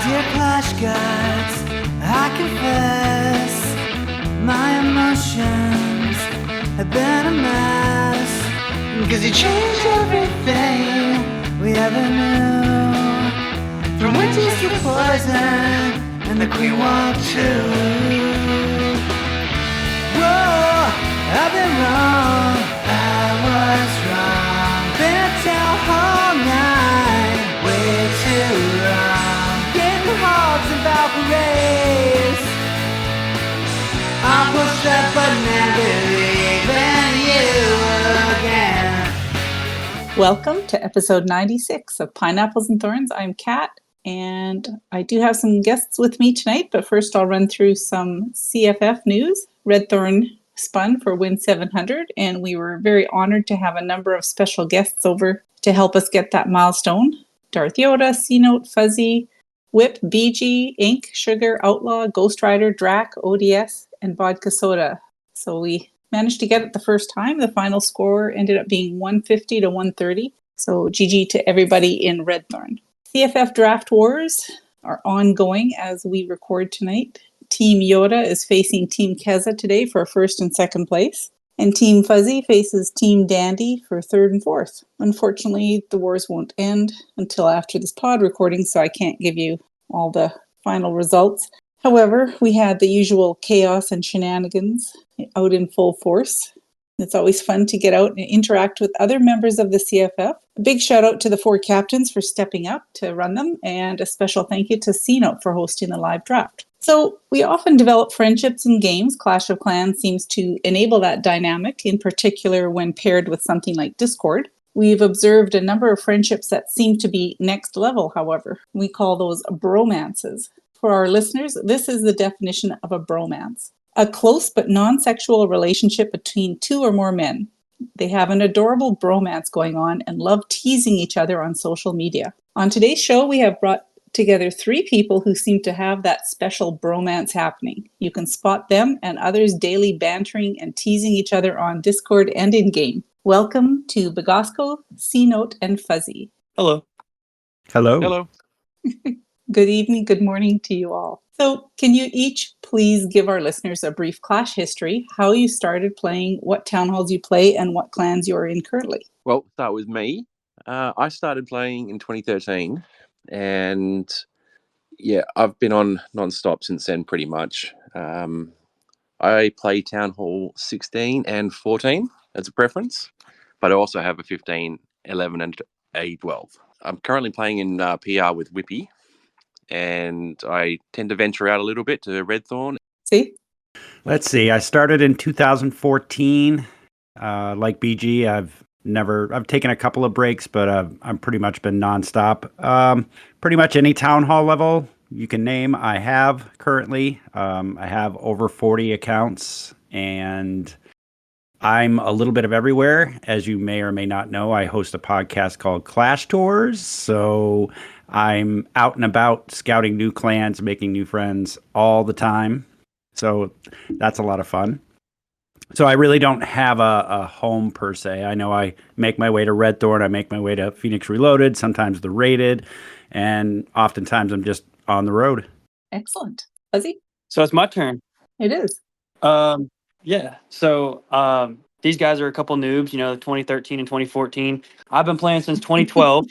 Dear Clash Guards, I confess my emotions have been a mess. Cause you changed everything we ever knew. From witches to poison and the Queen Walk too. Whoa, I've been wrong, I was wrong. Been a town hall night, way too long. Getting hogs and Valkyries. I'll push that button and believe in you again. Welcome to episode 96 of Pineapples and Thorns. I'm Kat, and I do have some guests with me tonight, but first I'll run through some CFF news. Red Thorn spun for Win 700, and we were very honored to have a number of special guests over to help us get that milestone. Darth Yoda, C-Note, Fuzzy, Whip, BG, Ink, Sugar, Outlaw, Ghost Rider, Drac, ODS, and Vodka Soda. So we managed to get it the first time. The final score ended up being 150 to 130. So GG to everybody in Red Thorn. CFF Draft Wars are ongoing as we record tonight. Team Yoda is facing Team Keza today for first and second place. And Team Fuzzy faces Team Dandy for third and fourth. Unfortunately, the wars won't end until after this pod recording, so I can't give you all the final results. However, we had the usual chaos and shenanigans out in full force. It's always fun to get out and interact with other members of the CFF. A big shout out to the 4 captains for stepping up to run them, and a special thank you to C-Note for hosting the live draft. So we often develop friendships in games. Clash of Clans seems to enable that dynamic, in particular when paired with something like Discord. We've observed a number of friendships that seem to be next level, however. We call those bromances. For our listeners, this is the definition of a bromance. A close but non-sexual relationship between 2 or more men. They have an adorable bromance going on and love teasing each other on social media. On today's show, we have brought together 3 people who seem to have that special bromance happening. You can spot them and others daily bantering and teasing each other on Discord and in-game. Welcome to Bgossco, C-Note, and Fuzzy. Hello. Hello. Hello. Good evening, good morning to you all. So can you each please give our listeners a brief Clash history, how you started playing, what town halls you play, and what clans you're in currently? Well, start with me. I started playing in 2013, and yeah, I've been on non-stop since then pretty much. I play Town Hall 16 and 14 as a preference, but I also have a 15, 11, and a 12. I'm currently playing in PR with Whippy, and I tend to venture out a little bit to Red Thorn. See? Let's see. I started in 2014. Like BG, I've taken a couple of breaks, but I've pretty much been nonstop. Pretty much any town hall level you can name, I have currently. I have over 40 accounts, and I'm a little bit of everywhere. As you may or may not know, I host a podcast called Clash Tours, so I'm out and about scouting new clans, making new friends all the time. So that's a lot of fun. So I really don't have a home per se. I know I make my way to Red Thorn, I make my way to Phoenix Reloaded, sometimes the Rated, and oftentimes I'm just on the road. Excellent. Fuzzy? So it's my turn. It is. Yeah. So these guys are a couple noobs, 2013 and 2014. I've been playing since 2012.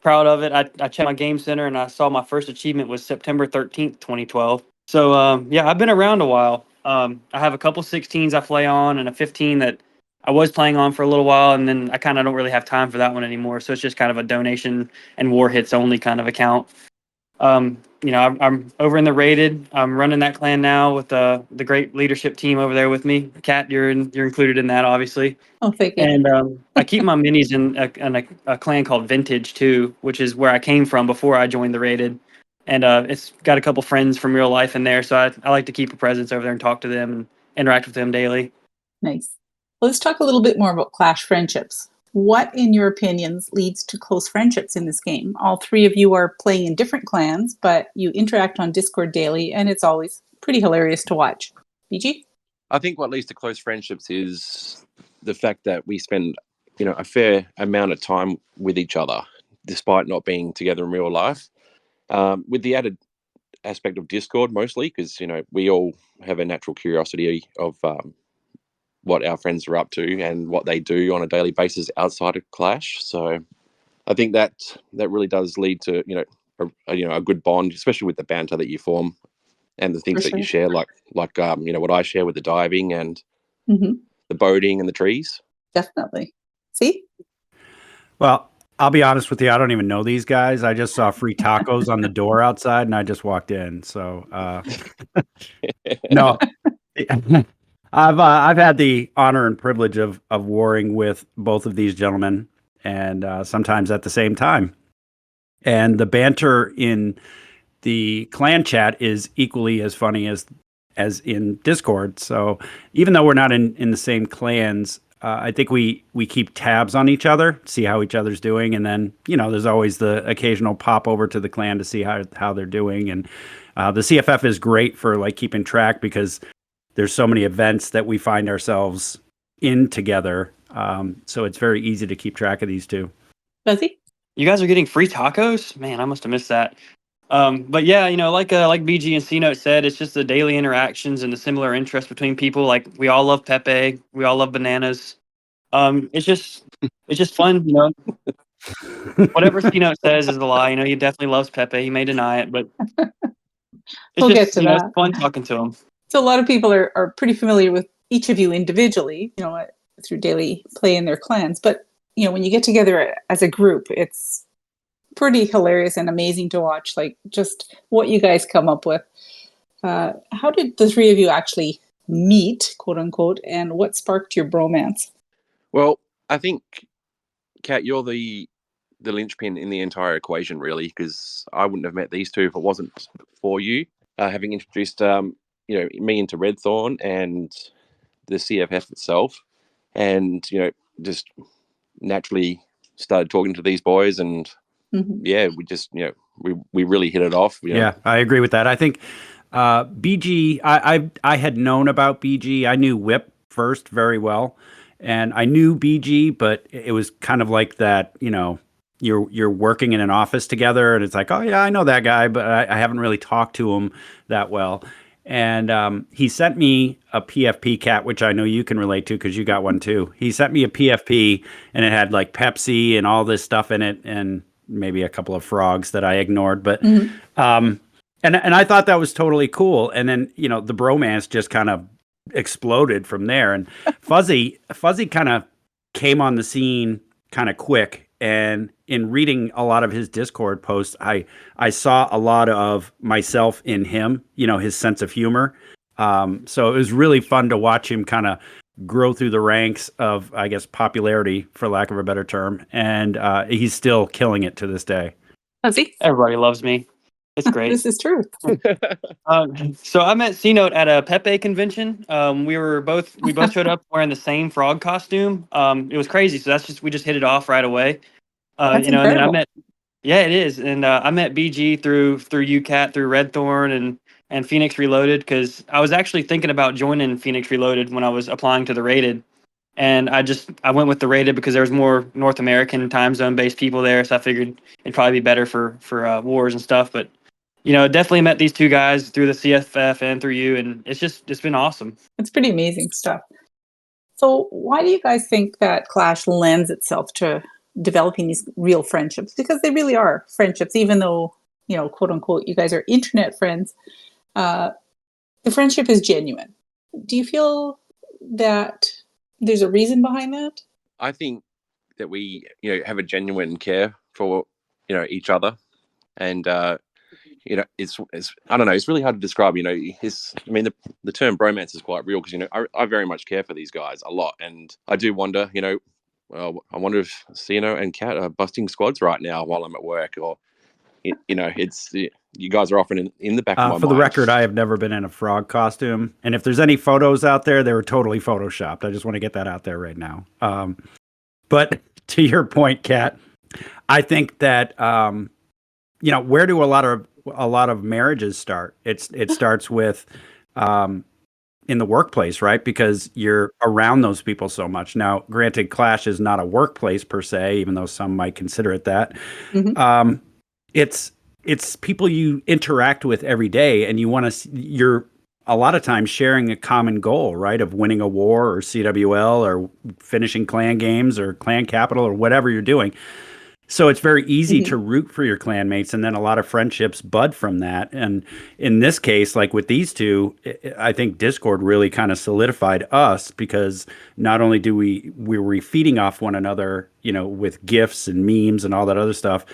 Proud of it. I checked my game center and I saw my first achievement was September 13th, 2012. So yeah, I've been around a while. I have a couple 16s I play on and a 15 that I was playing on for a little while, and then I kind of don't really have time for that one anymore. So it's just kind of a donation and war hits only kind of account. I'm over in the Rated. I'm running that clan now with the great leadership team over there with me. Kat, you're included in that, obviously. Oh, thank you. And I keep my minis in a clan called Vintage too, which is where I came from before I joined the Rated. And it's got a couple friends from real life in there, so I like to keep a presence over there and talk to them and interact with them daily. Nice. Well, let's talk a little bit more about Clash friendships. What, in your opinions, leads to close friendships in this game? All 3 of you are playing in different clans, but you interact on Discord daily, and it's always pretty hilarious to watch. BG? I think what leads to close friendships is the fact that we spend, a fair amount of time with each other, despite not being together in real life. With the added aspect of Discord mostly, because we all have a natural curiosity of what our friends are up to and what they do on a daily basis outside of Clash. So I think that really does lead to a good bond, especially with the banter that you form and the things For that you sure. share, like what I share with the diving and Hmm. the boating and the trees. Definitely. See? Well, I'll be honest with you. I don't even know these guys. I just saw free tacos on the door outside, and I just walked in. So, no, I've had the honor and privilege of warring with both of these gentlemen, and sometimes at the same time. And the banter in the clan chat is equally as funny as in Discord. So even though we're not in the same clans, I think we keep tabs on each other, see how each other's doing, and then there's always the occasional pop over to the clan to see how they're doing. And the CFF is great for like keeping track because there's so many events that we find ourselves in together. So it's very easy to keep track of these two. Fuzzy? You guys are getting free tacos? Man, I must have missed that. But yeah, like BG and C Note said, it's just the daily interactions and the similar interests between people. Like we all love Pepe, we all love bananas. It's just fun, Whatever C Note says is a lie. He definitely loves Pepe. He may deny it, but it's We'll get just to it's that. fun talking to him. So a lot of people are pretty familiar with each of you individually, through daily play in their clans. But, when you get together as a group, it's pretty hilarious and amazing to watch, like just what you guys come up with. How did the three of you actually meet, quote unquote, and what sparked your bromance? Well, I think, Kat, you're the linchpin in the entire equation, really, because I wouldn't have met these two if it wasn't for you having introduced me into Redthorn and the CFF itself, and just naturally started talking to these boys, and yeah, we just we really hit it off. Yeah, I agree with that. I think BG, I had known about BG. I knew Whip first very well, and I knew BG, but it was kind of like that, you're working in an office together, and it's like, oh yeah, I know that guy, but I haven't really talked to him that well. And he sent me a PFP cat, which I know you can relate to because you got one too. He sent me a PFP, and it had like Pepsi and all this stuff in it, and maybe a couple of frogs that I ignored. But and I thought that was totally cool. And then the bromance just kind of exploded from there. And Fuzzy kind of came on the scene kind of quick. And in reading a lot of his Discord posts, I saw a lot of myself in him, his sense of humor. So it was really fun to watch him kind of grow through the ranks of, I guess, popularity, for lack of a better term. And he's still killing it to this day. Fuzzy? Everybody loves me. It's great. This is true. So I met C Note at a Pepe convention. We both showed up wearing the same frog costume. It was crazy. So we just hit it off right away. That's And then incredible. it is. And I met BG through UCAT, through Redthorn and Phoenix Reloaded, because I was actually thinking about joining Phoenix Reloaded when I was applying to the Rated. And I went with the Rated because there was more North American time zone based people there. So I figured it'd probably be better for wars and stuff. But definitely met these two guys through the CFF and through you, and it's been awesome. It's pretty amazing stuff. So why do you guys think that Clash lends itself to developing these real friendships? Because they really are friendships, even though, quote unquote, you guys are internet friends. The friendship is genuine. Do you feel that there's a reason behind that? I think that we have a genuine care for each other, and it's I don't know, it's really hard to describe. The term bromance is quite real because I very much care for these guys a lot, and I do wonder, well, I wonder if Sino and Kat are busting squads right now while I'm at work, or it's you guys are often in the back of my For the mind. record, I have never been in a frog costume, and if there's any photos out there, they were totally photoshopped. I just want to get that out there right now. But to your point, Kat, I think that where do a lot of marriages start? It starts with in the workplace, right? Because you're around those people so much. Now, granted, Clash is not a workplace per se, even though some might consider it that. Mm-hmm. it's people you interact with every day, and you want to. You're a lot of times sharing a common goal, right? Of winning a war or CWL or finishing clan games or clan capital or whatever you're doing. So it's very easy to root for your clanmates, and then a lot of friendships bud from that. And in this case, like with these two, I think Discord really kind of solidified us, because not only do we were feeding off one another, with gifts and memes and all that other stuff,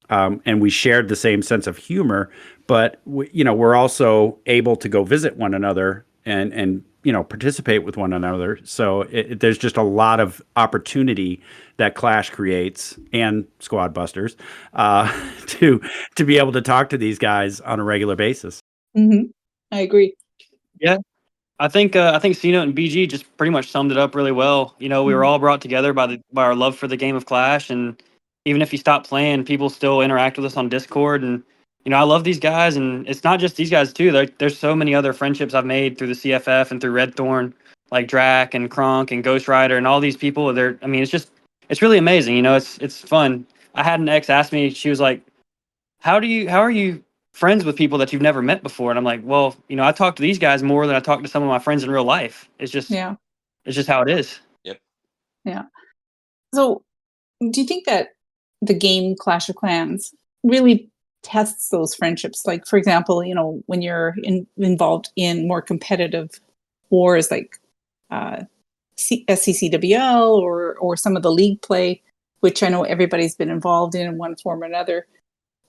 and we shared the same sense of humor, but we're also able to go visit one another and participate with one another. So there's just a lot of opportunity that Clash creates, and Squad Busters, to be able to talk to these guys on a regular basis. I agree. Yeah. I think C-Note and BG just pretty much summed it up really well. We were all brought together by our love for the game of Clash, and even if you stop playing, people still interact with us on Discord. And I love these guys, and it's not just these guys too. There's so many other friendships I've made through the CFF and through Red Thorn, like Drac and Kronk and Ghost Rider and all these people. It's really amazing. It's fun. I had an ex ask me, she was like, how are you friends with people that you've never met before? And I'm like, well, I talk to these guys more than I talk to some of my friends in real life. It's just how it is. Yep. Yeah. So do you think that the game Clash of Clans really tests those friendships? Like, for example, when you're involved in more competitive wars, like SCCWL or some of the league play, which I know everybody's been involved in one form or another,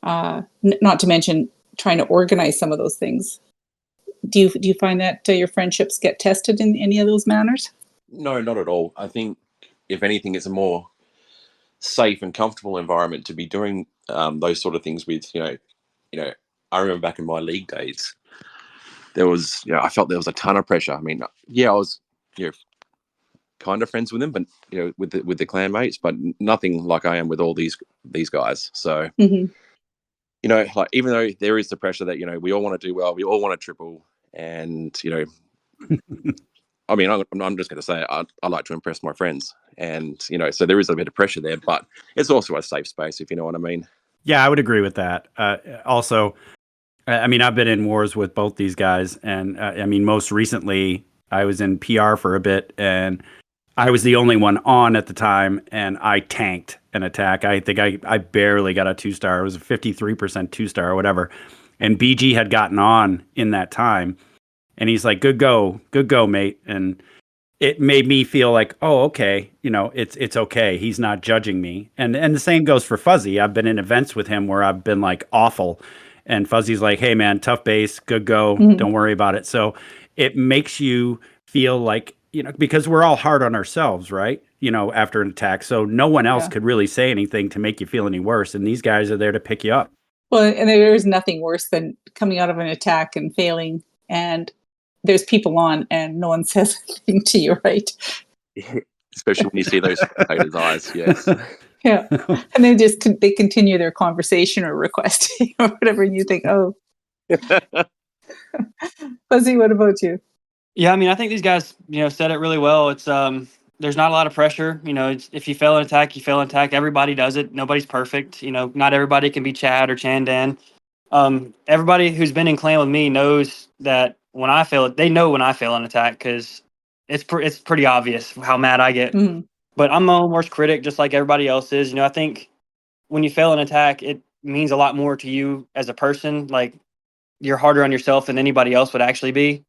not to mention trying to organize some of those things. Do you find that your friendships get tested in any of those manners? No, not at all. I think, if anything, it's a more safe and comfortable environment to be doing those sort of things with. I remember back in my league days, there was, I felt there was a ton of pressure. I mean, I was, kind of friends with them, but with the clan mates, but nothing like I am with all these guys. So, like, even though there is the pressure that we all want to do well, we all want to triple, and I mean, I'm just going to say I like to impress my friends, and so there is a bit of pressure there, but it's also a safe space, if you know what I mean. Yeah, I would agree with that. Also, I mean, I've been in wars with both these guys, and I mean, most recently I was in PR for a bit, and I was the only one on at the time, and I tanked an attack. I think I barely got a 2-star. It was a 53% 2-star or whatever. And BG had gotten on in that time, and he's like, good go, mate. And it made me feel like, oh, okay, it's okay. He's not judging me. And the same goes for Fuzzy. I've been in events with him where I've been like awful, and Fuzzy's like, hey man, tough base, good go, don't worry about it. So it makes you feel like, because we're all hard on ourselves, right? After an attack. So no one else could really say anything to make you feel any worse. And these guys are there to pick you up. Well, and there is nothing worse than coming out of an attack and failing, and there's people on and no one says anything to you, right? Especially when you see those spectators' eyes, yes. Yeah. And they continue their conversation or request or whatever, and you think, oh. Fuzzy, what about you? Yeah, I mean, I think these guys, said it really well. It's there's not a lot of pressure. If you fail an attack, you fail an attack. Everybody does it. Nobody's perfect. Not everybody can be Chad or Chandan. Everybody who's been in clan with me knows that when I fail it, they know when I fail an attack, because it's pretty obvious how mad I get. But I'm my own worst critic, just like everybody else is. I think when you fail an attack, it means a lot more to you as a person. Like, you're harder on yourself than anybody else would actually be.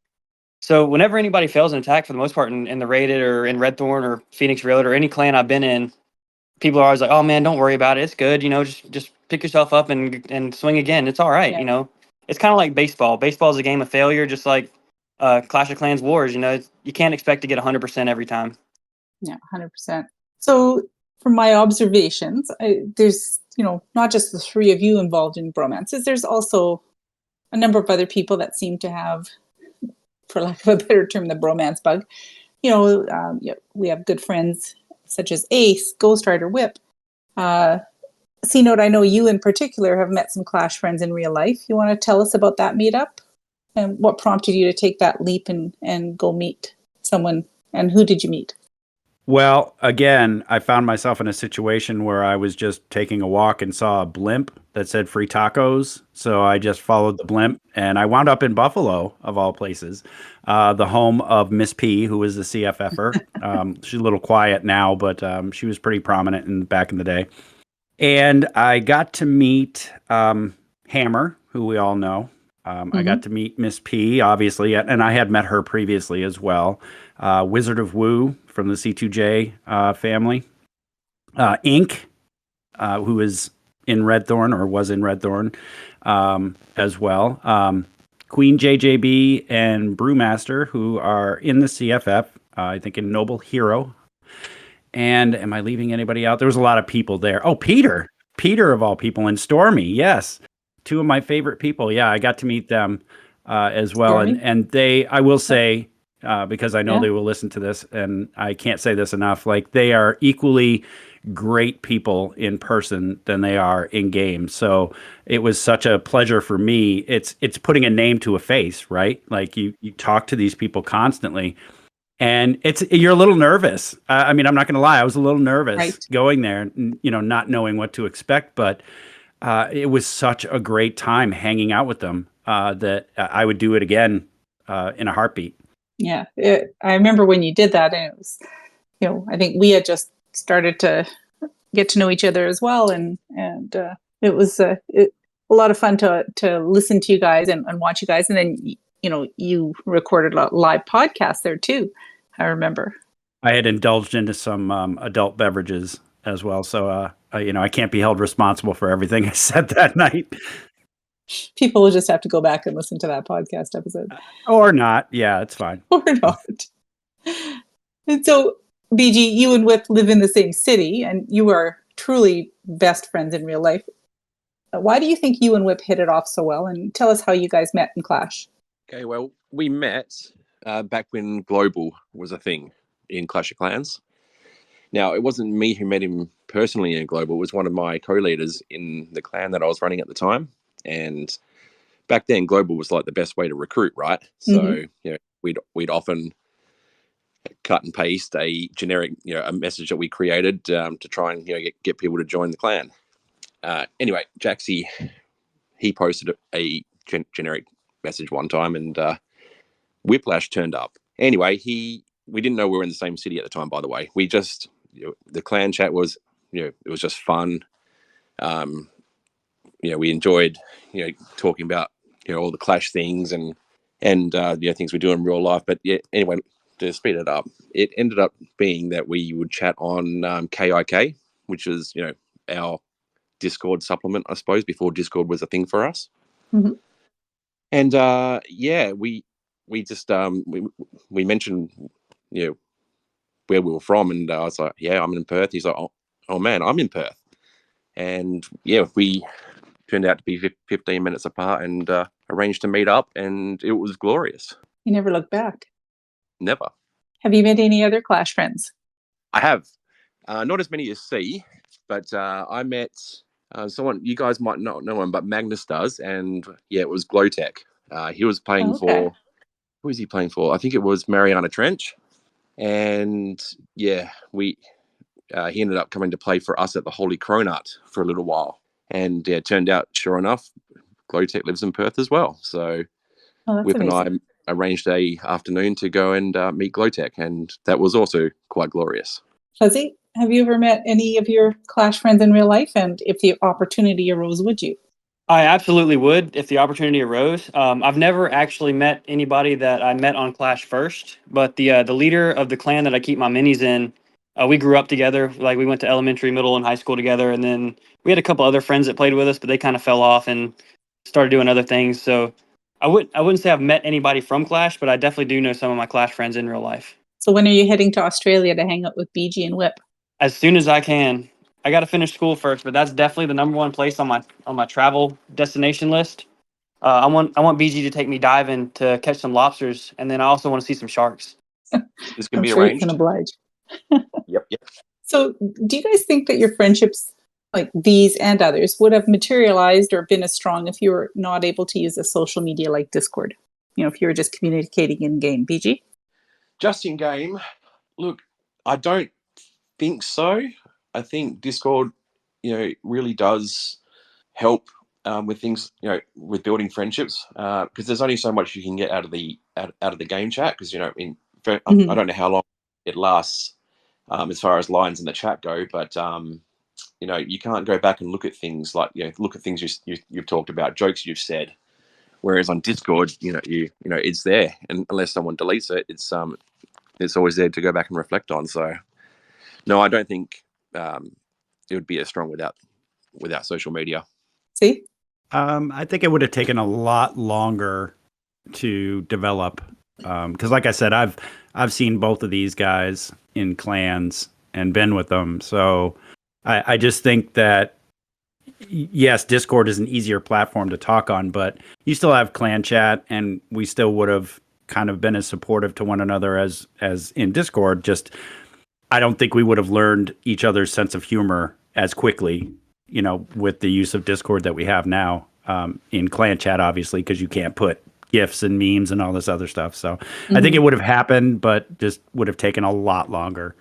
So whenever anybody fails an attack, for the most part, in the Rated or in Red Thorn or Phoenix Railroad or any clan I've been in, people are always like, "Oh man, don't worry about it. It's good. Just pick yourself up and swing again. It's all right." Yeah. It's kind of like baseball. Baseball is a game of failure, just like Clash of Clans wars. You can't expect to get 100% every time. Yeah, 100%. So from my observations, there's not just the three of you involved in bromances. There's also a number of other people that seem to have, for lack of a better term, the bromance bug. We have good friends such as Ace, Ghost Rider, Whip. C-Note, I know you in particular have met some Clash friends in real life. You want to tell us about that meetup and what prompted you to take that leap and go meet someone, and who did you meet? Well, again, I found myself in a situation where I was just taking a walk and saw a blimp that said free tacos. So I just followed the blimp, and I wound up in Buffalo, of all places, the home of Miss P, who was the CFFer. She's a little quiet now, but she was pretty prominent back in the day. And I got to meet Hammer, who we all know. I got to meet Miss P, obviously, and I had met her previously as well. Wizard of Woo from the C2J family. Ink, who is in Redthorn or was in Redthorn as well. Queen JJB and Brewmaster, who are in the CFF, I think in Noble Hero. And am I leaving anybody out? There was a lot of people there. Oh, Peter. Peter, of all people, and Stormy. Yes. Two of my favorite people. Yeah, I got to meet them as well. Stormy? And they, I will say, because I know Yeah. they will listen to this, and I can't say this enough, like they are equally great people in person than they are in game. So it was such a pleasure for me. It's putting a name to a face, right? Like you talk to these people constantly, and you're a little nervous. I mean, I'm not going to lie, I was a little nervous Right. going there, not knowing what to expect, but it was such a great time hanging out with them that I would do it again in a heartbeat. Yeah. I remember when you did that, and it was, I think we had just started to get to know each other as well, and it was a lot of fun to listen to you guys and watch you guys, and then you recorded a live podcast there too. I remember. I had indulged into some adult beverages as well, so I can't be held responsible for everything I said that night. People will just have to go back and listen to that podcast episode. Or not. Yeah, it's fine. Or not. And so, BG, you and Whip live in the same city, and you are truly best friends in real life. Why do you think you and Whip hit it off so well? And tell us how you guys met in Clash. Okay, well, we met back when Global was a thing in Clash of Clans. Now, it wasn't me who met him personally in Global. It was one of my co-leaders in the clan that I was running at the time. And back then, Global was like the best way to recruit, right? So, we'd often cut and paste a generic, a message that we created to try and, get people to join the clan. Anyway, Jaxie, he posted a generic message one time, and Whiplash turned up. Anyway, we didn't know we were in the same city at the time, by the way. We just, the clan chat was, it was just fun. We enjoyed, talking about, all the Clash things and things we do in real life. But yeah, anyway, to speed it up, it ended up being that we would chat on KIK, which is, our Discord supplement, I suppose, before Discord was a thing for us. Mm-hmm. And we just we mentioned where we were from, and I was like, yeah, I'm in Perth. He's like, oh man, I'm in Perth. And yeah, we turned out to be 15 minutes apart, and arranged to meet up, and it was glorious. You never look back. Never. Have you met any other Clash friends? I have. Not as many as C, but I met someone, you guys might not know him, but Magnus does, and yeah, it was Glowtech. He was playing for, who was he playing for? I think it was Mariana Trench. And yeah, he ended up coming to play for us at the Holy Cronut for a little while. And yeah, it turned out, sure enough, Glowtech lives in Perth as well. So Whip amazing. And I arranged a afternoon to go and meet Glowtech, and that was also quite glorious. Fuzzy, have you ever met any of your Clash friends in real life? And if the opportunity arose, would you? I absolutely would if the opportunity arose. I've never actually met anybody that I met on Clash first, but the leader of the clan that I keep my minis in, we grew up together. Like we went to elementary, middle, and high school together, and then we had a couple other friends that played with us, but they kind of fell off and started doing other things. So I wouldn't say I've met anybody from Clash, but I definitely do know some of my Clash friends in real life. So when are you heading to Australia to hang out with BG and Whip? As soon as I can. I got to finish school first, but that's definitely the number one place on my travel destination list. I want BG to take me diving to catch some lobsters, and then I also want to see some sharks. This can be sure arranged. You can oblige. Yep. So, do you guys think that your friendships, like these and others, would have materialized or been as strong if you were not able to use a social media like Discord? If you were just communicating in game, BG? Just in game, look, I don't think so. I think Discord, really does help with things, with building friendships, because there's only so much you can get out of the game chat. Because I don't know how long it lasts as far as lines in the chat go, but you can't go back and look at things like look at things you've talked about, jokes you've said. Whereas on Discord, it's there, and unless someone deletes it, it's always there to go back and reflect on. So, no, I don't think it would be as strong without social media. See? I think it would have taken a lot longer to develop. Because like I said, I've seen both of these guys in clans and been with them. So I just think that, yes, Discord is an easier platform to talk on, but you still have clan chat, and we still would have kind of been as supportive to one another as in Discord. Just, I don't think we would have learned each other's sense of humor as quickly, with the use of Discord that we have now, in clan chat, obviously, because you can't put GIFs and memes and all this other stuff. So I think it would have happened, but just would have taken a lot longer.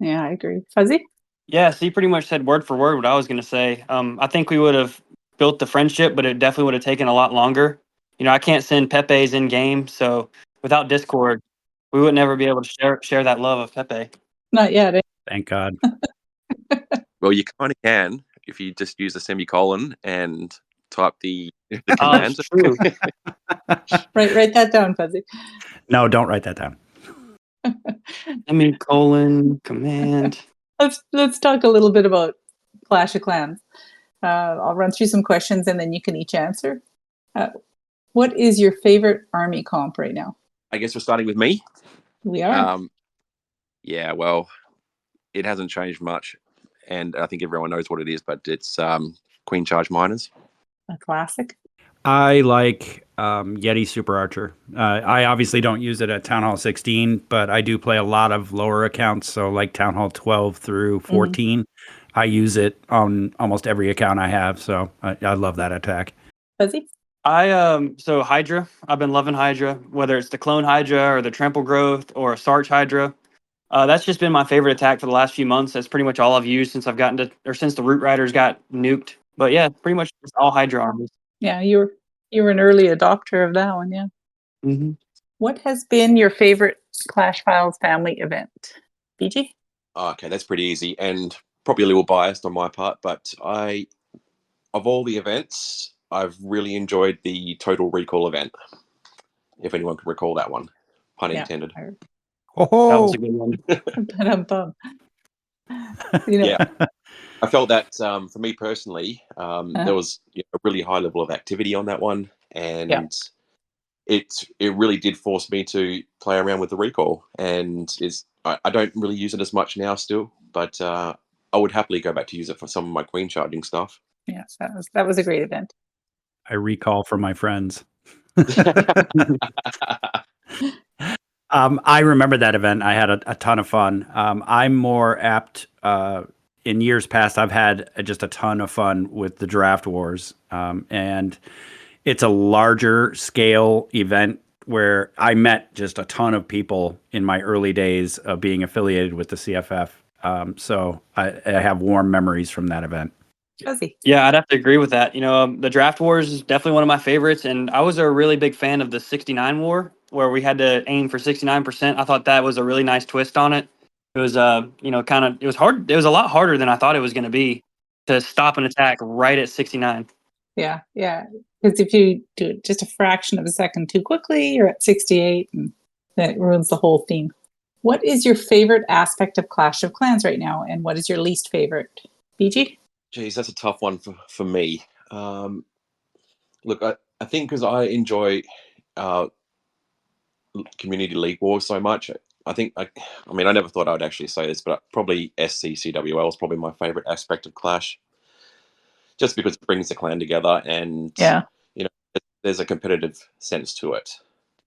Yeah, I agree. Fuzzy? Yeah, so you pretty much said word for word what I was going to say. I think we would have built the friendship, but it definitely would have taken a lot longer. I can't send Pepe's in game, so without Discord, we would never be able to share that love of Pepe. Not yet. Thank God. Well, you kind of can if you just use a semicolon and type the command. True. Write that down, Fuzzy. No, don't write that down. Semicolon, command. Let's talk a little bit about Clash of Clans. I'll run through some questions and then you can each answer. What is your favorite army comp right now? I guess we're starting with me. We are. Yeah, well, it hasn't changed much, and I think everyone knows what it is, but it's Queen Charge Miners. A classic. I like Yeti Super Archer. I obviously don't use it at Town Hall 16, but I do play a lot of lower accounts, so like Town Hall 12 through 14. I use it on almost every account I have, so I love that attack. Fuzzy? So Hydra, I've been loving Hydra, whether it's the Clone Hydra or the Trample Growth or a Sarch Hydra. That's just been my favorite attack for the last few months. That's pretty much all I've used since since the Root Riders got nuked. But yeah, pretty much just all Hydra armies. Yeah, you were an early adopter of that one, yeah. Mm-hmm. What has been your favorite Clash Files family event? BG? Okay, that's pretty easy and probably a little biased on my part, but of all the events, I've really enjoyed the Total Recall event. If anyone can recall that one, pun intended. That was a good one. Yeah, I felt that for me personally, there was a really high level of activity on that one, and it really did force me to play around with the recall. And I don't really use it as much now still, but I would happily go back to use it for some of my queen charging stuff. Yes, that was a great event. I recall from my friends. I remember that event. I had a ton of fun. I'm more apt. In years past, I've had just a ton of fun with the Draft Wars, and it's a larger scale event where I met just a ton of people in my early days of being affiliated with the CFF. So I have warm memories from that event. Fuzzy. Yeah, I'd have to agree with that. The Draft Wars is definitely one of my favorites, and I was a really big fan of the 69 War, where we had to aim for 69%. I thought that was a really nice twist on it. It was, it was hard. It was a lot harder than I thought it was going to be to stop an attack right at 69. Yeah. Because if you do it just a fraction of a second too quickly, you're at 68, and that ruins the whole theme. What is your favorite aspect of Clash of Clans right now, and what is your least favorite? BG? Geez, that's a tough one for me. Look, I think because I enjoy community league wars so much, I think I never thought I would actually say this, but probably SCCWL is probably my favorite aspect of Clash, just because it brings the clan together and there's a competitive sense to it.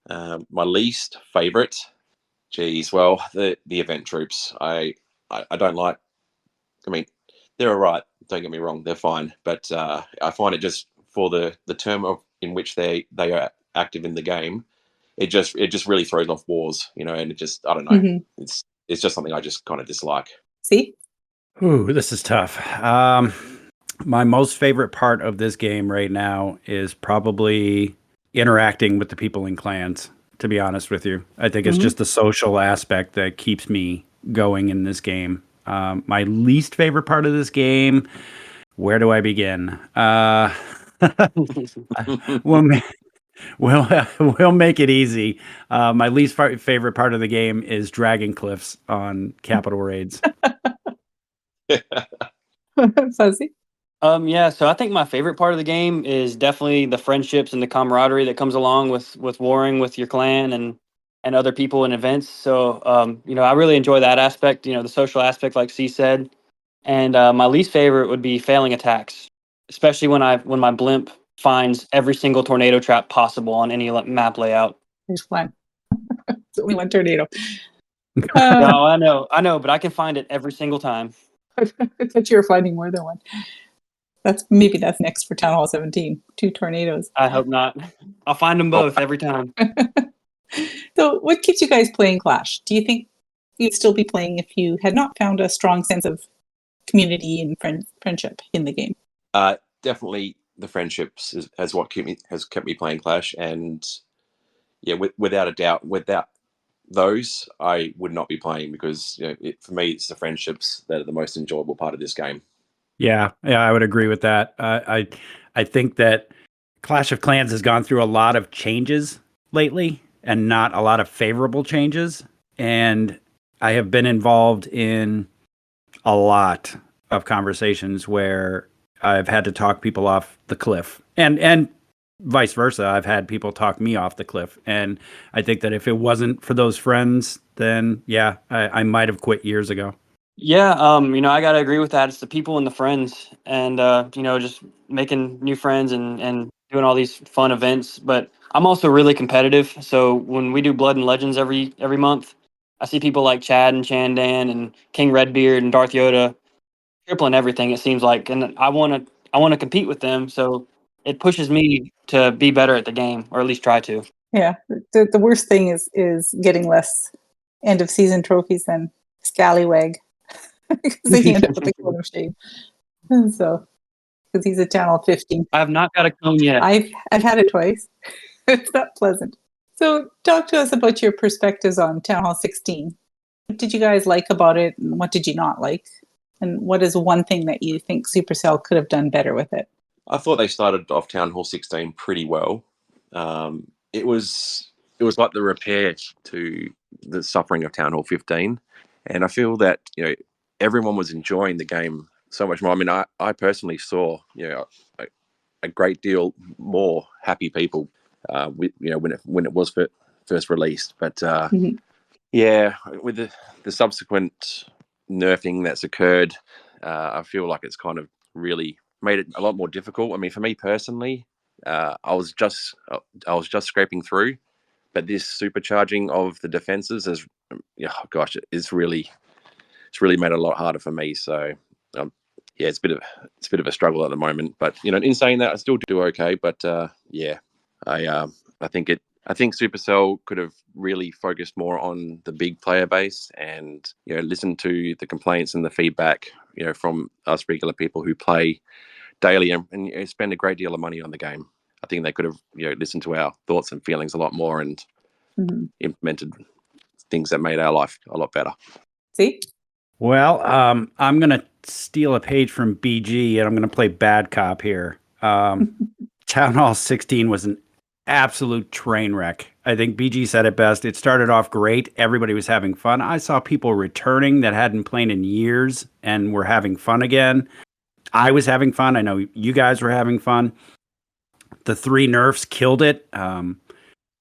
My least favorite, well, the event troops. I don't like. They're all right. Don't get me wrong, they're fine, but I find it just for the term in which they are active in the game, it just really throws off wars, and it just, I don't know, it's just something I just kind of dislike. See? Ooh, this is tough. My most favorite part of this game right now is probably interacting with the people in clans, to be honest with you. I think it's just the social aspect that keeps me going in this game. My least favorite part of this game, where do I begin? We'll, ma- we'll make it easy. My least favorite part of the game is dragging cliffs on capital raids. Fuzzy? Yeah, so I think my favorite part of the game is definitely the friendships and the camaraderie that comes along with warring with your clan and other people in events. So I really enjoy that aspect, the social aspect, like C said. And my least favorite would be failing attacks, especially when my blimp finds every single tornado trap possible on any map layout. There's one. It's only one tornado. No, I know, but I can find it every single time. I thought you were finding more than one. That's next for Town Hall 17. 2 tornadoes. I hope not. I'll find them both every time. So, what keeps you guys playing Clash? Do you think you'd still be playing if you had not found a strong sense of community and friendship in the game? Definitely the friendships has kept me playing Clash, and yeah, without a doubt, without those, I would not be playing because for me, it's the friendships that are the most enjoyable part of this game. Yeah, I would agree with that. I think that Clash of Clans has gone through a lot of changes lately, and not a lot of favorable changes. And I have been involved in a lot of conversations where I've had to talk people off the cliff, and vice versa. I've had people talk me off the cliff, and I think that if it wasn't for those friends, then yeah, I might have quit years ago. Yeah, I gotta agree with that. It's the people and the friends, and just making new friends and doing all these fun events. But I'm also really competitive. So when we do Blood and Legends every month, I see people like Chad and Chandan and King Redbeard and Darth Yoda tripling everything. It seems like, and I want to compete with them. So it pushes me to be better at the game, or at least try to. Yeah, the worst thing is getting less end of season trophies than Scallywag because then you end up with the cone of shame. And so, because he's a Channel 15. I have not got a cone yet. I've had it twice. It's not pleasant. So, talk to us about your perspectives on Town Hall 16. What did you guys like about it, and what did you not like? And what is one thing that you think Supercell could have done better with it? I thought they started off Town Hall 16 pretty well. It was like the repair to the suffering of Town Hall 15, and I feel that everyone was enjoying the game so much more. I mean, I personally saw a great deal more happy people when it was first released, but yeah, with the subsequent nerfing that's occurred, I feel like it's kind of really made it a lot more difficult. I mean, for me personally, I was just scraping through, but this supercharging of the defenses has, gosh, it's really made it a lot harder for me. So, yeah, it's a bit of a struggle at the moment. But in saying that, I still do okay. But yeah, I think Supercell could have really focused more on the big player base and listened to the complaints and the feedback from us regular people who play daily and spend a great deal of money on the game. I think they could have listened to our thoughts and feelings a lot more and implemented things that made our life a lot better. See? Well, I'm going to steal a page from BG, and I'm going to play bad cop here. Town Hall 16 was an absolute train wreck. I think BG said it best. It started off great. Everybody was having fun. I saw people returning that hadn't played in years and were having fun again. I was having fun. I know you guys were having fun. The 3 nerfs killed it.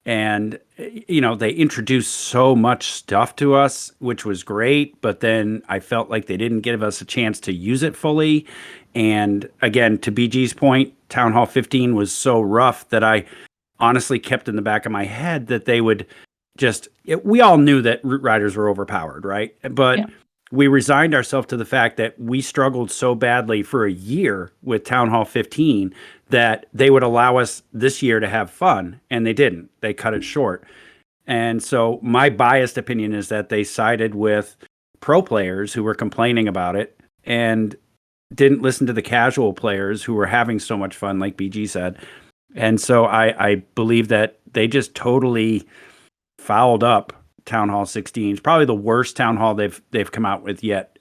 And, they introduced so much stuff to us, which was great. But then I felt like they didn't give us a chance to use it fully. And again, to BG's point, Town Hall 15 was so rough that I honestly kept in the back of my head that they would we all knew that Root Riders were overpowered, right? But we resigned ourselves to the fact that we struggled so badly for a year with Town Hall 15 that they would allow us this year to have fun, and they didn't. They cut it short. And so my biased opinion is that they sided with pro players who were complaining about it, and didn't listen to the casual players who were having so much fun, like BG said. And so I believe that they just totally fouled up Town Hall 16. It's probably the worst Town Hall they've come out with yet,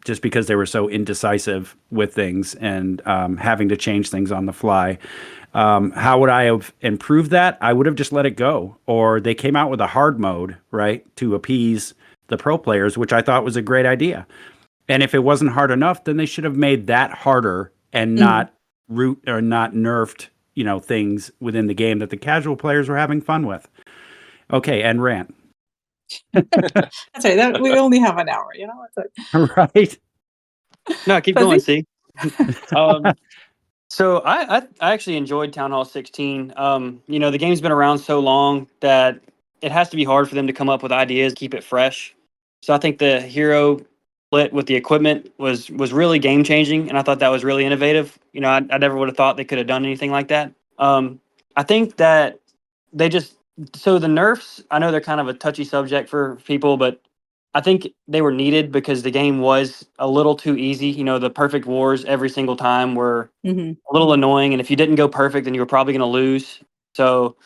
just because they were so indecisive with things and having to change things on the fly. How would I have improved that? I would have just let it go. Or they came out with a hard mode, right, to appease the pro players, which I thought was a great idea. And if it wasn't hard enough, then they should have made that harder and not root or not nerfed, things within the game that the casual players were having fun with. Okay, and rant. That's right. We only have an hour, It's like, Right. No, keep Fuzzy? going, see. So I actually enjoyed Town Hall 16. The game's been around so long that it has to be hard for them to come up with ideas, keep it fresh. So I think the hero split with the equipment was really game changing, and I thought that was really innovative. I never would have thought they could have done anything like that. I think that they just so the nerfs. I know they're kind of a touchy subject for people, but I think they were needed because the game was a little too easy. The perfect wars every single time were Mhm. a little annoying, and if you didn't go perfect, then you were probably going to lose. So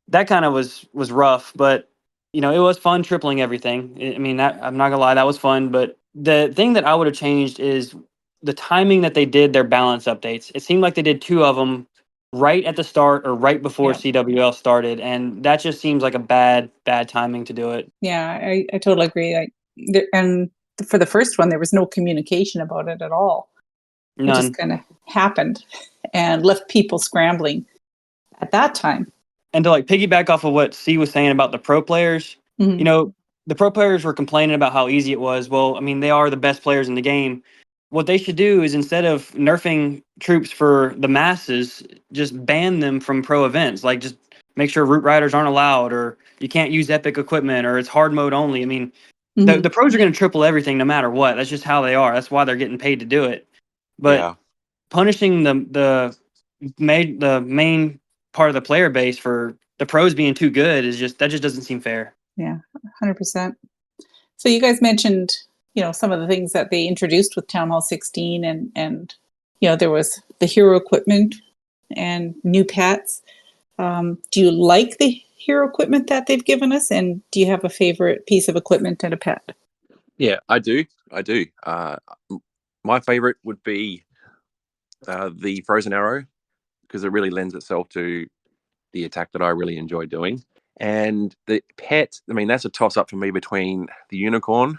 that kind of was rough, but it was fun tripling everything. I mean, I'm not gonna lie, that was fun. But the thing that I would have changed is the timing that they did their balance updates. It seemed like they did two of them right at the start or right before Yeah. CWL started, and that just seems like a bad timing to do it. Yeah, I totally agree. And for the first one, there was no communication about it at all. It just None. kind of happened and left people scrambling at that time. And to piggyback off of what C was saying about the pro players, Mhm. the pro players were complaining about how easy it was. Well, I mean, they are the best players in the game. What they should do is instead of nerfing troops for the masses, just ban them from pro events. Just make sure root riders aren't allowed, or you can't use epic equipment, or it's hard mode only. I mean, the Mhm. pros are going to triple everything no matter what. That's just how they are. That's why they're getting paid to do it. But Yeah. punishing the main part of the player base for the pros being too good is just doesn't seem fair. Yeah, 100%. So you guys mentioned, some of the things that they introduced with Town Hall 16 and there was the hero equipment and new pets. Do you like the hero equipment that they've given us? And do you have a favorite piece of equipment and a pet? Yeah, I do. My favorite would be the frozen arrow, because it really lends itself to the attack that I really enjoy doing. And the pet, I mean, that's a toss up for me between the unicorn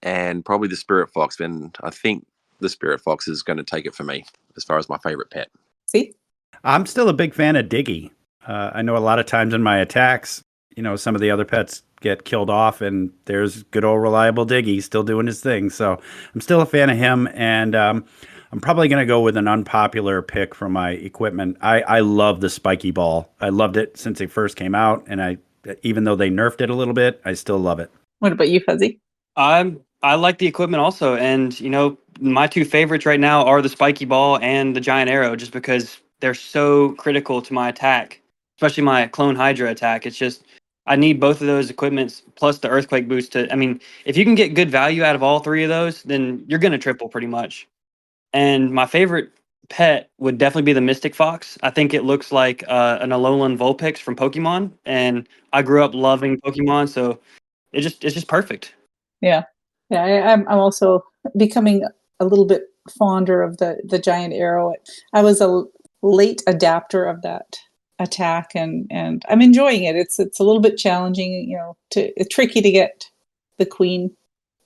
and probably the spirit fox. And I think the spirit fox is going to take it for me as far as my favorite pet. See? I'm still a big fan of Diggy. I know a lot of times in my attacks, some of the other pets get killed off, and there's good old reliable Diggy still doing his thing. So I'm still a fan of him, and I'm probably going to go with an unpopular pick for my equipment. I love the spiky ball. I loved it since it first came out, and even though they nerfed it a little bit, I still love it. What about you, Fuzzy? I like the equipment also, and my two favorites right now are the spiky ball and the giant arrow, just because they're so critical to my attack, especially my clone hydra attack. It's just I need both of those equipments plus the earthquake boost to. I mean, if you can get good value out of all three of those, then you're gonna triple pretty much. And my favorite pet would definitely be the Mystic Fox. I think it looks like an Alolan Vulpix from Pokemon, and I grew up loving Pokemon, so it's just perfect. Yeah. Yeah, I'm also becoming a little bit fonder of the giant arrow. I was a late adapter of that attack, and I'm enjoying it. It's a little bit challenging, it's tricky to get the queen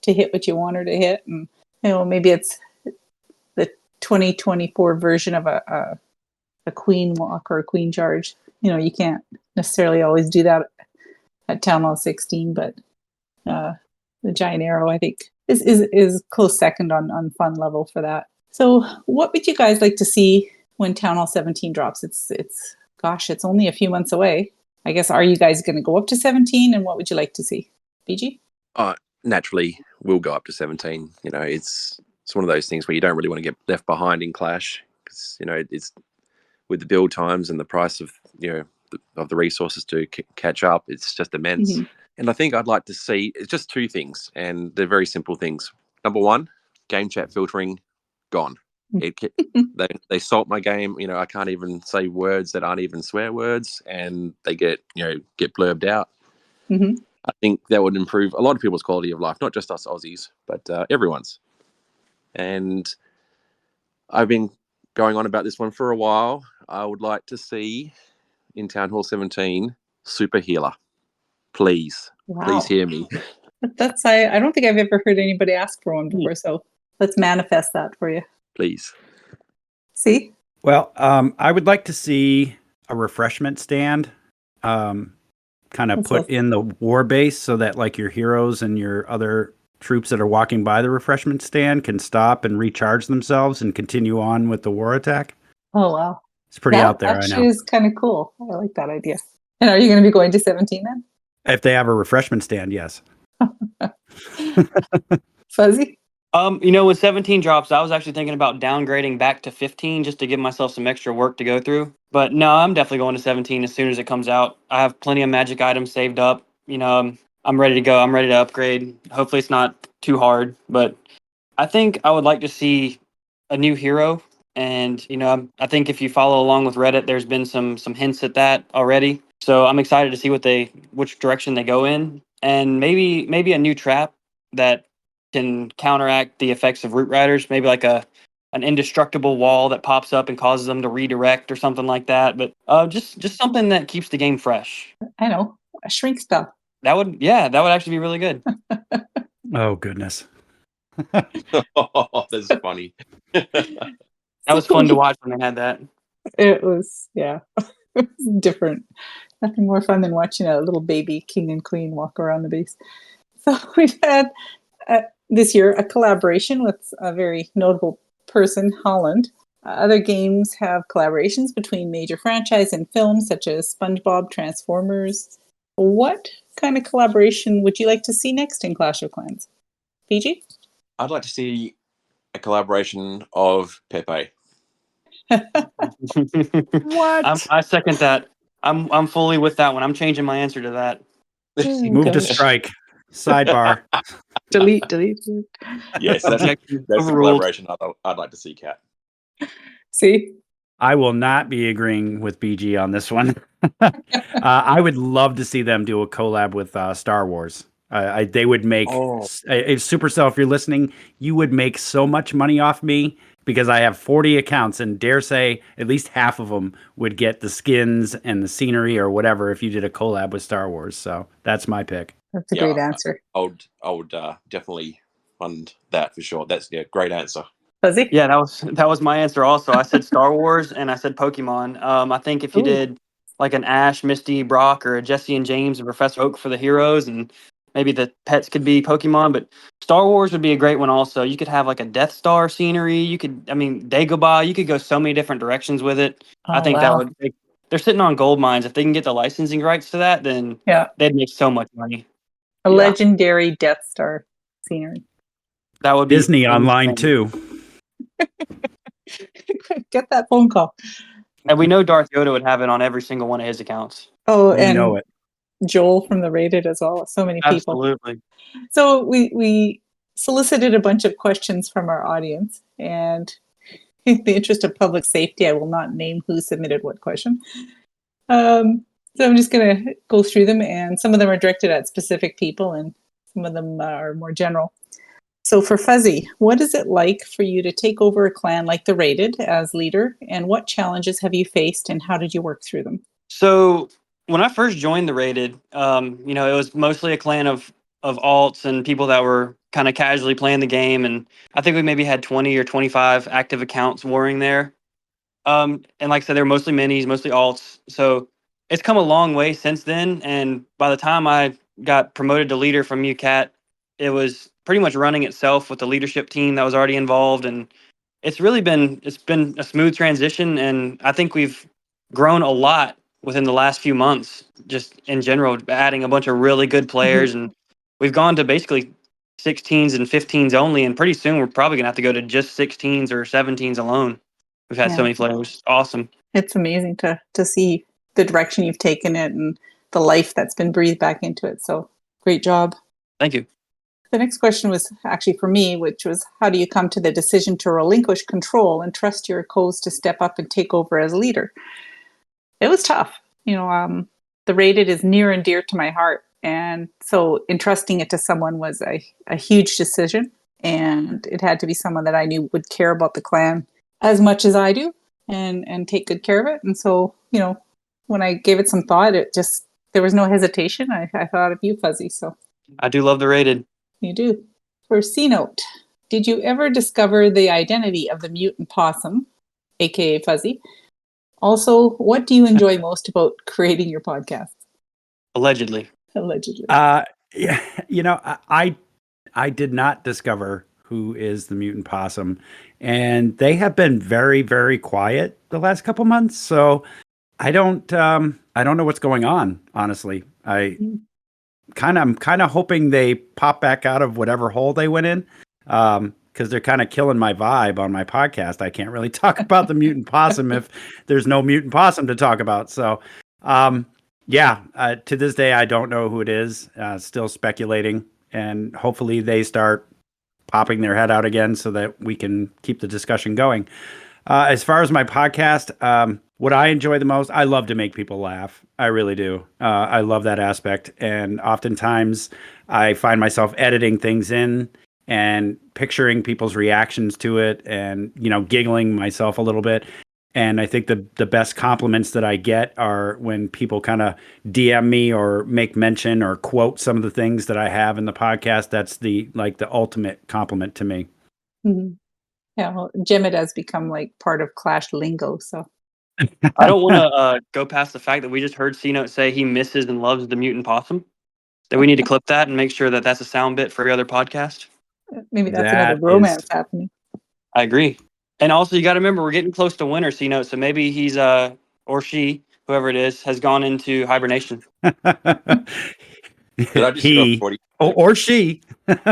to hit what you want her to hit, and maybe it's the 2024 version of a queen walk or a queen charge. You can't necessarily always do that at Town Hall 16, but the giant arrow, I think, is close second on fun level for that. So what would you guys like to see when Town Hall 17 drops? It's only a few months away. I guess, are you guys going to go up to 17, and what would you like to see? BG? Naturally, we'll go up to 17. It's one of those things where you don't really want to get left behind in Clash, because it's with the build times and the price of of the resources to catch up. It's just immense. Mm-hmm. And I think I'd like to see, it's just two things, and they're very simple things. Number one, game chat filtering gone. They salt my game. I can't even say words that aren't even swear words, and they get blurbed out. Mm-hmm. I think that would improve a lot of people's quality of life, not just us Aussies, but everyone's. And I've been going on about this one for a while. I would like to see in Town Hall 17 Super Healer. Please, Wow. please hear me. I don't think I've ever heard anybody ask for one before, so let's manifest that for you. Please. See? Well, I would like to see a refreshment stand kind of put in the war base so that like your heroes and your other troops that are walking by the refreshment stand can stop and recharge themselves and continue on with the war attack. Oh, wow. It's pretty out there, I know. That actually is kind of cool. I like that idea. And are you going to be going to 17 then? If they have a refreshment stand, yes. Fuzzy? When 17 drops, I was actually thinking about downgrading back to 15 just to give myself some extra work to go through. But no, I'm definitely going to 17 as soon as it comes out. I have plenty of magic items saved up. I'm ready to go. I'm ready to upgrade. Hopefully it's not too hard, but I think I would like to see a new hero. And, I think if you follow along with Reddit, there's been some hints at that already. So I'm excited to see which direction they go in. And maybe a new trap that can counteract the effects of root riders, maybe like an indestructible wall that pops up and causes them to redirect or something like that. But just something that keeps the game fresh. I know, a shrink spell. That would actually be really good. Oh goodness. Oh, that's funny. That was fun to watch when they had that. It was, yeah, it was different. Nothing more fun than watching a little baby king and queen walk around the base. So we've had this year a collaboration with a very notable person, Holland. Other games have collaborations between major franchise and films such as SpongeBob, Transformers. What kind of collaboration would you like to see next in Clash of Clans? PG? I'd like to see a collaboration of Pepe. What? I second that. I'm fully with that one. I'm changing my answer to that. Move to strike. Sidebar. Delete. Yes, that's the collaboration I'd like to see, Kat. See? I will not be agreeing with BG on this one. I would love to see them do a collab with Star Wars. They would make Supercell. If you're listening, you would make so much money off me because I have 40 accounts, and dare say at least half of them would get the skins and the scenery or whatever if you did a collab with Star Wars. So that's my pick. That's a great answer. I would definitely fund that for sure. That's a great answer. Fuzzy? Yeah, that was my answer also. I said Star Wars and I said Pokemon. I think if you did like an Ash, Misty, Brock, or a Jesse and James and Professor Oak for the heroes, and maybe the pets could be Pokemon, but Star Wars would be a great one also. You could have like a Death Star scenery. Dagobah, you could go so many different directions with it. I think that would they're sitting on gold mines. If they can get the licensing rights to that, then they'd make so much money. A legendary Death Star scenery. That would be Disney online too. Get that phone call. And we know Darth Yoda would have it on every single one of his accounts. Oh, we know it. Joel from the Rated as well. So many people. Absolutely. So we solicited a bunch of questions from our audience, and in the interest of public safety, I will not name who submitted what question. So I'm just going to go through them, and some of them are directed at specific people, and some of them are more general. So for Fuzzy, what is it like for you to take over a clan like the Rated as leader, and what challenges have you faced, and how did you work through them? So when I first joined the Rated, it was mostly a clan of alts and people that were kind of casually playing the game, and I think we maybe had 20 or 25 active accounts warring there. And like I said, they were mostly minis, mostly alts. So it's come a long way since then, and by the time I got promoted to leader from you, Kat, it was pretty much running itself with the leadership team that was already involved, and it's been a smooth transition, and I think we've grown a lot within the last few months, just in general, adding a bunch of really good players, and we've gone to basically 16s and 15s only, and pretty soon we're probably gonna have to go to just 16s or 17s alone. We've had so many players. Awesome. It's amazing to see the direction you've taken it and the life that's been breathed back into it. So great job. Thank you. The next question was actually for me, which was, how do you come to the decision to relinquish control and trust your co's to step up and take over as leader? It was tough. The rated is near and dear to my heart. And so entrusting it to someone was a huge decision. And it had to be someone that I knew would care about the clan as much as I do and take good care of it. And so, when I gave it some thought, there was no hesitation. I thought of you, Fuzzy. So I do love the rated. you do. For C Note, did you ever discover the identity of the mutant possum, aka Fuzzy? Also, what do you enjoy most about creating your podcast? Allegedly. Allegedly. Yeah, I did not discover who is the mutant possum, and they have been very, very quiet the last couple months. So I don't know what's going on. Honestly, I'm kind of hoping they pop back out of whatever hole they went in, because they're kind of killing my vibe on my podcast. I can't really talk about the mutant possum if there's no mutant possum to talk about. So, to this day, I don't know who it is. Still speculating, and hopefully they start popping their head out again so that we can keep the discussion going. As far as my podcast, what I enjoy the most, I love to make people laugh. I really do. I love that aspect. And oftentimes I find myself editing things in and picturing people's reactions to it and, giggling myself a little bit. And I think the best compliments that I get are when people kind of DM me or make mention or quote some of the things that I have in the podcast. That's the ultimate compliment to me. Mm-hmm. Yeah, well, Jemid has become part of Clash lingo. So I don't want to go past the fact that we just heard C-Note say he misses and loves the mutant possum. That we need to clip that and make sure that that's a sound bit for every other podcast. Maybe that's another romance happening. I agree. And also, you got to remember, we're getting close to winter, C-Note. So maybe he's, or she, whoever it is, has gone into hibernation. Did I just go Freudian? Or she.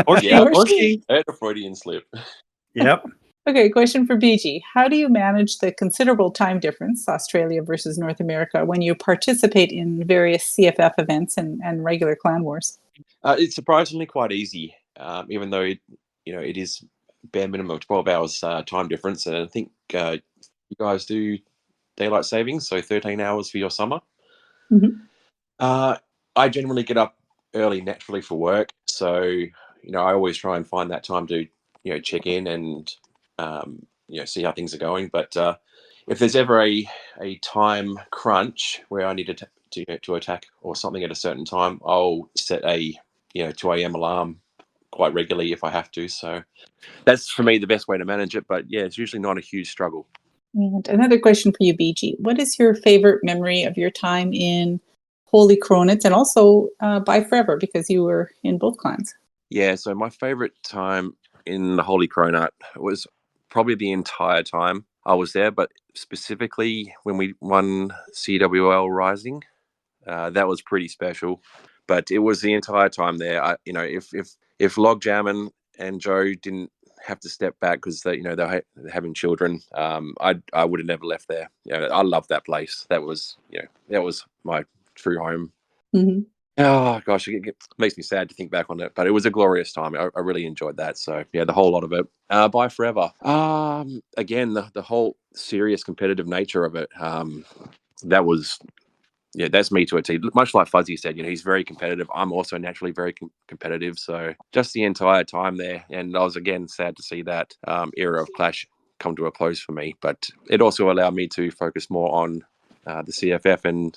Or she. Yeah. Or she. I had a Freudian slip. Yep. Okay, question for BG. How do you manage the considerable time difference, Australia versus North America, when you participate in various CFF events and regular clan wars? It's surprisingly quite easy, even though it is bare minimum of 12 hours time difference. And I think you guys do daylight savings, so 13 hours for your summer. Mm-hmm. I generally get up early naturally for work, so I always try and find that time to check in and see how things are going. But if there's ever a time crunch where I need to attack or something at a certain time, I'll set a 2 a.m. alarm quite regularly if I have to. So that's for me the best way to manage it. But yeah, it's usually not a huge struggle. And another question for you, BG. What is your favorite memory of your time in Holy Cronits and also by Forever, because you were in both clans? Yeah, so my favorite time in the Holy Cronut was probably the entire time I was there, but specifically when we won CWL Rising, that was pretty special. But it was the entire time there. If Logjam and Joe didn't have to step back because they're having children, I would have never left there. I love that place. That was my true home. Mm-hmm. Oh gosh, it makes me sad to think back on it, but it was a glorious time. I really enjoyed that. So yeah, the whole lot of it. Bye Forever. Again, the whole serious competitive nature of it. That was, that's me to a T. Much like Fuzzy said, he's very competitive. I'm also naturally very competitive. So just the entire time there, and I was again sad to see that era of Clash come to a close for me. But it also allowed me to focus more on the CFF, and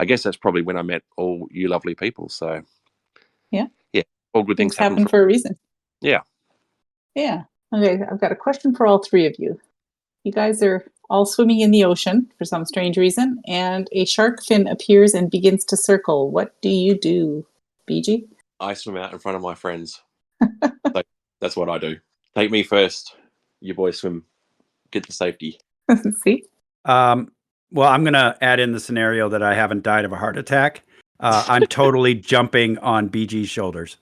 I guess that's probably when I met all you lovely people. So yeah, all good things happen for a reason. Yeah. Okay, I've got a question for all three of you. You guys are all swimming in the ocean for some strange reason, and a shark fin appears and begins to circle. What do you do, BG? I swim out in front of my friends. That's what I do. Take me first. You boys swim. Get to safety. See? Well, I'm going to add in the scenario that I haven't died of a heart attack. I'm totally jumping on BG's shoulders.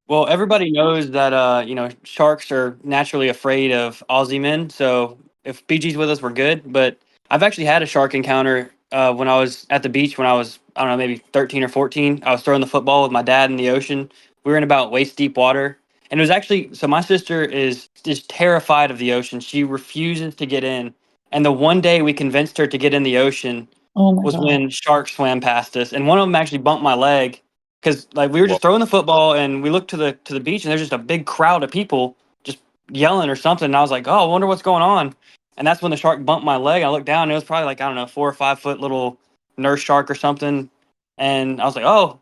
Well, everybody knows that sharks are naturally afraid of Aussie men. So if BG's with us, we're good. But I've actually had a shark encounter when I was at the beach when I was, I don't know, maybe 13 or 14. I was throwing the football with my dad in the ocean. we were in about waist deep water. And it was actually, so my sister is just terrified of the ocean. She refuses to get in. And the one day we convinced her to get in the ocean Oh my was God. when sharks swam past us. And one of them actually bumped my leg because like we were just Whoa. throwing the football and we looked to the beach and there's just a big crowd of people just yelling or something. And I was like, oh, I wonder what's going on. And that's when the shark bumped my leg. I looked down and it was probably like, I don't know, 4 or 5 foot little nurse shark or something. And I was like, oh,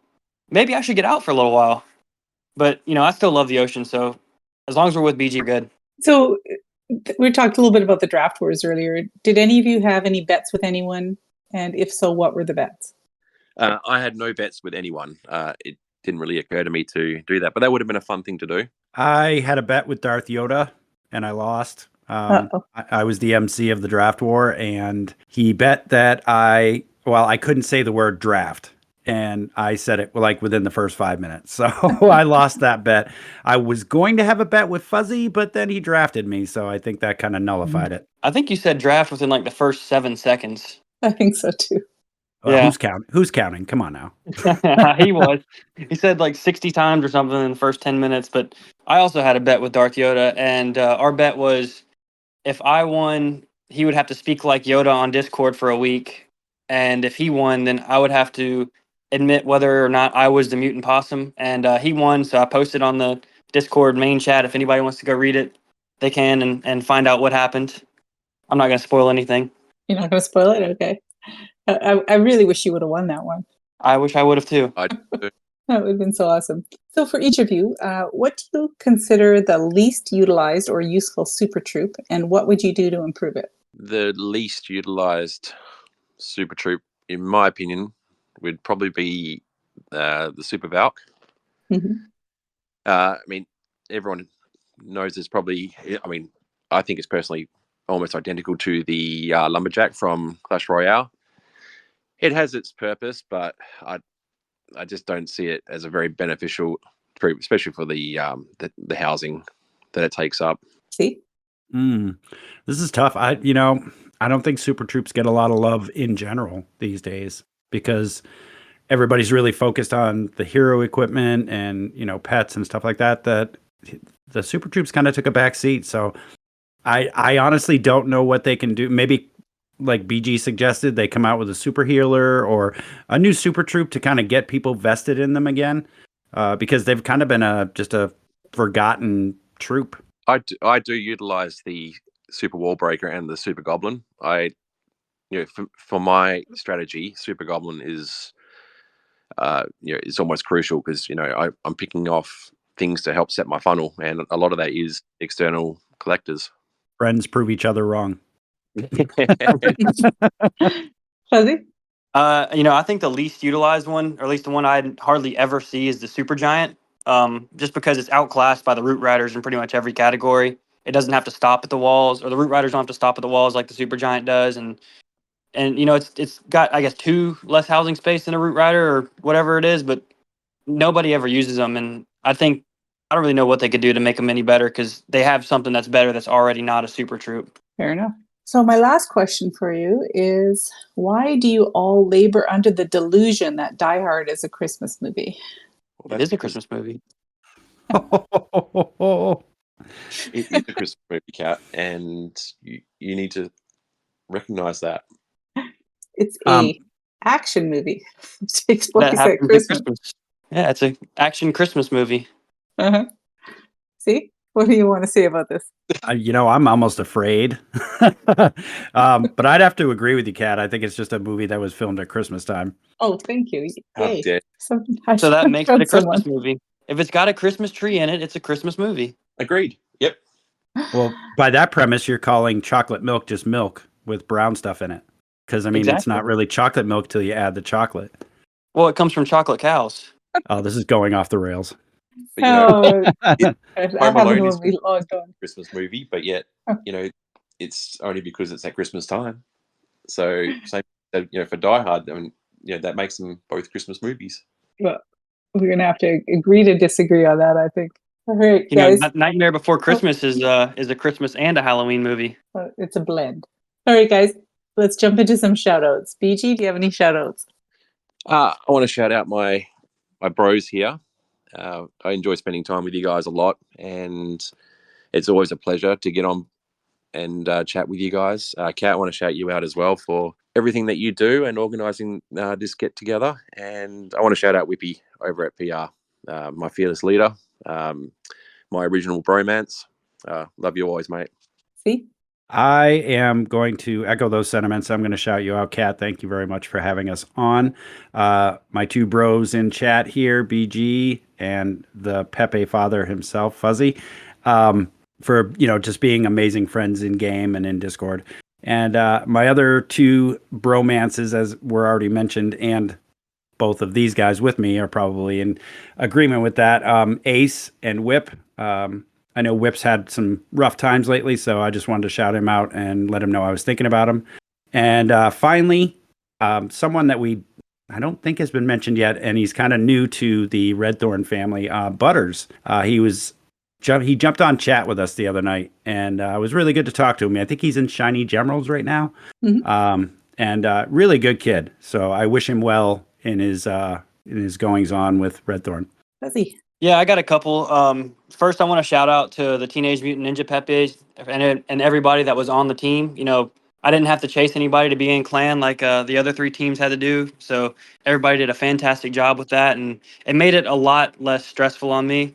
maybe I should get out for a little while. But, I still love the ocean. So as long as we're with BG, we're good. So we talked a little bit about the draft wars earlier. Did any of you have any bets with anyone? And if so, what were the bets? I had no bets with anyone. It didn't really occur to me to do that, but that would have been a fun thing to do. I had a bet with Darth Yoda, and I lost. Uh-oh. I was the MC of the draft war, and he bet that I couldn't say the word draft, and I said it like within the first 5 minutes. So I lost that bet. I was going to have a bet with Fuzzy, but then he drafted me, so I think that kind of nullified it. I think you said draft within like the first 7 seconds. I think so too. Well, Yeah. Who's counting? Come on now. He was. He said like 60 times or something in the first 10 minutes. But I also had a bet with Darth Yoda, and our bet was if I won, he would have to speak like Yoda on Discord for a week, and if he won, then I would have to admit whether or not I was the mutant possum. And he won, so I posted on the Discord main chat. If anybody wants to go read it, they can and find out what happened. I'm not going to spoil anything. You're not going to spoil it? Okay. I really wish you would have won that one. I wish I would have too. I do. That would have been so awesome. So for each of you, what do you consider the least utilized or useful super troop, and what would you do to improve it? The least utilized super troop, in my opinion, would probably be the Super Valk. Mm-hmm. I mean, everyone knows it's probably. I mean, I think it's personally almost identical to the Lumberjack from Clash Royale. It has its purpose, but I just don't see it as a very beneficial troop, especially for the housing that it takes up. See? This is tough. I don't think super troops get a lot of love in general these days because everybody's really focused on the hero equipment and, pets and stuff like that, that the super troops kind of took a back seat. So I honestly don't know what they can do. Maybe like BG suggested, they come out with a super healer or a new super troop to kind of get people vested in them again, because they've kind of been just a forgotten troop. I do utilize the Super Wall Breaker and the Super Goblin. For my strategy, Super Goblin is is almost crucial because I'm picking off things to help set my funnel, and a lot of that is external collectors. Friends prove each other wrong. Fuzzy? I think the least utilized one, or at least the one I hardly ever see, is the Super Giant. Just because it's outclassed by the Root Riders in pretty much every category. It doesn't have to stop at the walls, or the Root Riders don't have to stop at the walls like the Super Giant does, and it's got, I guess, 2 less housing space than a Root Rider or whatever it is, but nobody ever uses them, and I don't really know what they could do to make them any better because they have something that's better that's already not a super troop. Fair enough. So my last question for you is, why do you all labor under the delusion that Die Hard is a Christmas movie? Well, It is a Christmas movie. It is a Christmas movie, Cat, and you need to recognize that. It's a action movie. It takes That place at happens at Christmas. Christmas. Yeah, it's an action Christmas movie. Uh-huh. See? What do you want to say about this? I'm almost afraid. But I'd have to agree with you, Kat. I think it's just a movie that was filmed at Christmas time. Oh, thank you. How Yay. dare- So that makes it a Christmas movie. If it's got a Christmas tree in it, it's a Christmas movie. Agreed. Yep. Well, by that premise, you're calling chocolate milk just milk with brown stuff in it. Because, It's Exactly. not really chocolate milk till you add the chocolate. Well, it comes from chocolate cows. Oh, this is going off the rails. But, I Home haven't Alone when is we logged on. a Christmas movie, but yet, it's only because it's at Christmas time. So, same, for Die Hard, that makes them both Christmas movies. Well, we're going to have to agree to disagree on that, I think. All right, guys. Nightmare Before Christmas is a Christmas and a Halloween movie. It's a blend. All right, guys. Let's jump into some shout-outs. BG, do you have any shout-outs? I want to shout out my bros here. I enjoy spending time with you guys a lot, and it's always a pleasure to get on and chat with you guys. Kat, I want to shout you out as well for everything that you do and organising this get together. And I want to shout out Whippy over at PR, my fearless leader, my original bromance. Love you always, mate. See? I am going to echo those sentiments. I'm going to shout you out, Kat. Thank you very much for having us on. My two bros in chat here, BG and the Pepe father himself, Fuzzy, for just being amazing friends in game and in Discord. And my other two bromances, as were already mentioned, and both of these guys with me are probably in agreement with that. Ace and Whip. I know Whip's had some rough times lately, so I just wanted to shout him out and let him know I was thinking about him. And finally, someone that I don't think has been mentioned yet, and he's kind of new to the Red Thorn family, Butters. He jumped on chat with us the other night, and it was really good to talk to him. I think he's in Shiny Gemeralds right now, and really good kid. So I wish him well in his goings on with Red Thorn. Fuzzy. Yeah, I got a couple. First, I want to shout out to the Teenage Mutant Ninja Pepes and everybody that was on the team. I didn't have to chase anybody to be in clan like the other three teams had to do. So everybody did a fantastic job with that, and it made it a lot less stressful on me.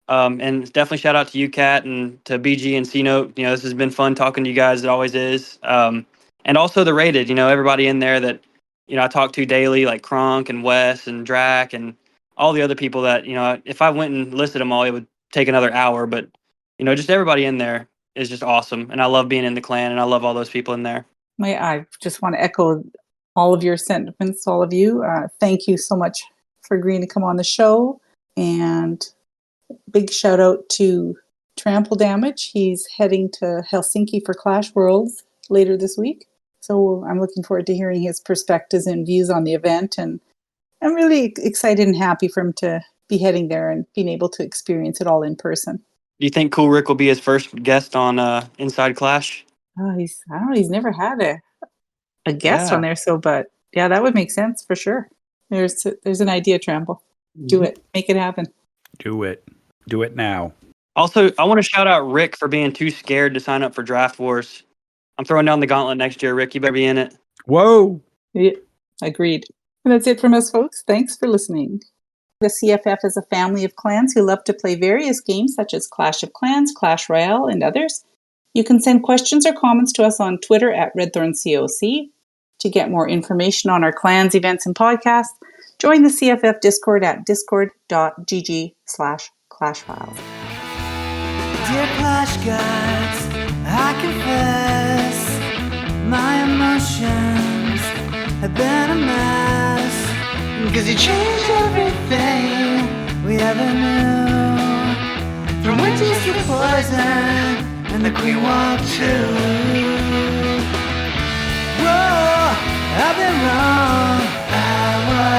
And definitely shout out to you, Kat, and to BG and C-Note. This has been fun talking to you guys. It always is. And also the rated, everybody in there that, I talk to daily, like Kronk and Wes and Drac and all the other people that, if I went and listed them all, it would take another hour. But, just everybody in there is just awesome. And I love being in the clan, and I love all those people in there. I just want to echo all of your sentiments, all of you. Thank you so much for agreeing to come on the show. And big shout out to Trample Damage. He's heading to Helsinki for Clash Worlds later this week. So I'm looking forward to hearing his perspectives and views on the event. And I'm really excited and happy for him to be heading there and being able to experience it all in person. Do you think Cool Rick will be his first guest on Inside Clash? I don't know. He's never had a guest on there. So, but yeah, that would make sense for sure. There's an idea, Trample. Do it. Make it happen. Do it. Do it now. Also, I want to shout out Rick for being too scared to sign up for Draft Wars. I'm throwing down the gauntlet next year, Rick. You better be in it. Whoa. Yeah, agreed. And that's it from us, folks. Thanks for listening. The CFF is a family of clans who love to play various games such as Clash of Clans, Clash Royale, and others. You can send questions or comments to us on Twitter at RedthornCOC. To get more information on our clans, events, and podcasts, join the CFF Discord at discord.gg/clashfiles. Dear Clash Gods, I confess my emotions have been a mess. Cause you changed everything we ever knew. From witches to poison and the Queen Walk too. Whoa, I've been wrong, I was